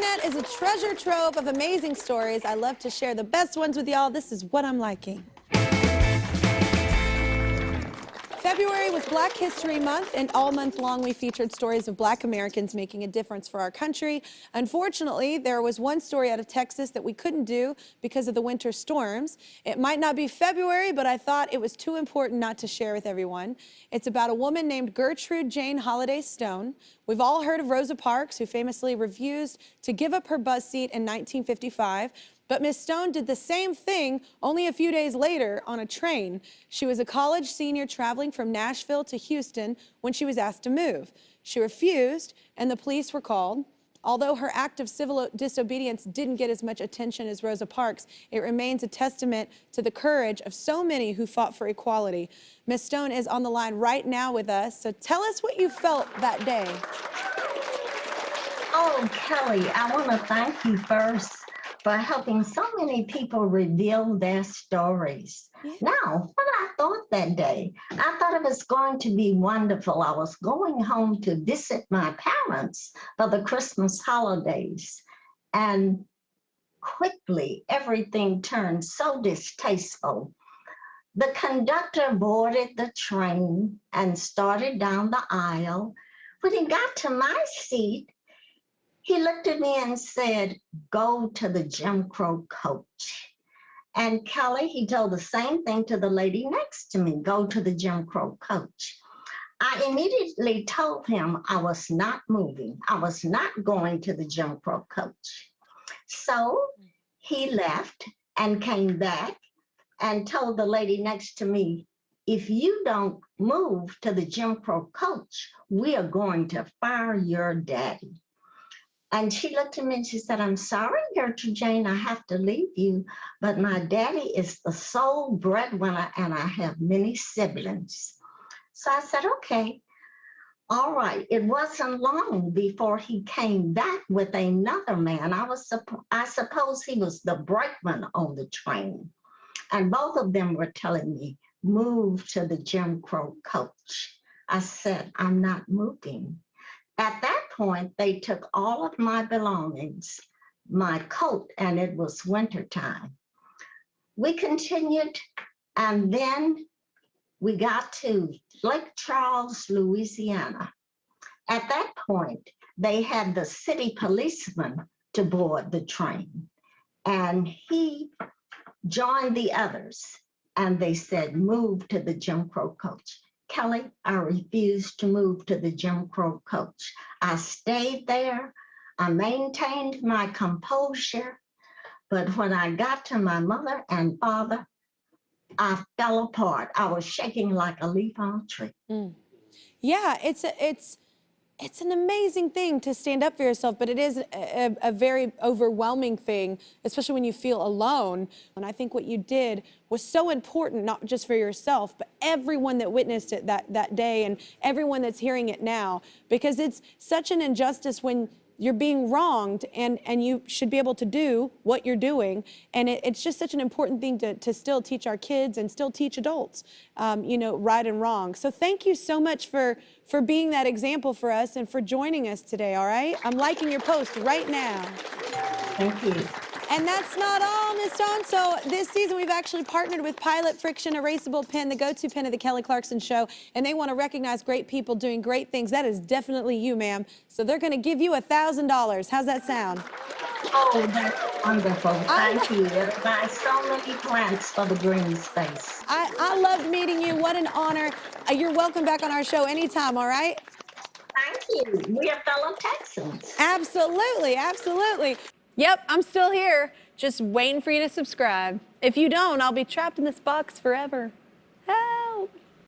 internet is a treasure trove of amazing stories. I love to share the best ones with y'all. This is what I'm liking. February was Black History Month, and all month long we featured stories of Black Americans making a difference for our country. Unfortunately, there was one story out of Texas that we couldn't do because of the winter storms. It might not be February, but I thought it was too important not to share with everyone. It's about a woman named Gertrude Jane Holliday Stone. We've all heard of Rosa Parks, who famously refused to give up her bus seat in 1955. But Miss Stone did the same thing only a few days later on a train. She was a college senior traveling from Nashville to Houston when she was asked to move. She refused, and the police were called. Although her act of civil disobedience didn't get as much attention as Rosa Parks, it remains a testament to the courage of so many who fought for equality. Miss Stone is on the line right now with us, so tell us what you felt that day. Oh, Kelly, I want to thank you first for helping so many people reveal their stories. Yeah. Now, what I thought that day, I thought it was going to be wonderful. I was going home to visit my parents for the Christmas holidays, and quickly everything turned so distasteful. The conductor boarded the train and started down the aisle. When he got to my seat, he looked at me and said, "Go to the Jim Crow coach." And Kelly, he told the same thing to the lady next to me, "Go to the Jim Crow coach." I immediately told him I was not moving. I was not going to the Jim Crow coach. So he left and came back and told the lady next to me, "If you don't move to the Jim Crow coach, we are going to fire your daddy." And she looked at me and she said, "I'm sorry, Gertrude Jane, I have to leave you, but my daddy is the sole breadwinner and I have many siblings." So I said, "Okay, all right." It wasn't long before he came back with another man. I suppose he was the brakeman on the train. And both of them were telling me, "Move to the Jim Crow coach." I said, "I'm not moving." At that point, they took all of my belongings, my coat, and it was wintertime. We continued, and then we got to Lake Charles, Louisiana. At that point, they had the city policeman to board the train, and he joined the others, and they said, "Move to the Jim Crow coach." Kelly, I refused to move to the Jim Crow coach. I stayed there. I maintained my composure. But when I got to my mother and father, I fell apart. I was shaking like a leaf on a tree. Yeah, it's an amazing thing to stand up for yourself, but it is a very overwhelming thing, especially when you feel alone. And I think what you did was so important, not just for yourself, but everyone that witnessed it that day and everyone that's hearing it now, because it's such an injustice when you're being wronged and you should be able to do what you're doing. And it's just such an important thing to still teach our kids and still teach adults, you know, right and wrong. So thank you so much for being that example for us and for joining us today, all right? I'm liking your post right now. Thank you. And that's not all, Ms. Stone. So this season, we've actually partnered with Pilot Friction Erasable Pen, the go-to pen of the Kelly Clarkson Show, and they want to recognize great people doing great things. That is definitely you, ma'am. So they're going to give you $1,000. How's that sound? Oh, that's wonderful. Thank you. It buys so many plants for the green space. I loved meeting you. What an honor. You're welcome back on our show anytime, all right? Thank you. We are fellow Texans. Absolutely, absolutely. Yep, I'm still here, just waiting for you to subscribe. If you don't, I'll be trapped in this box forever.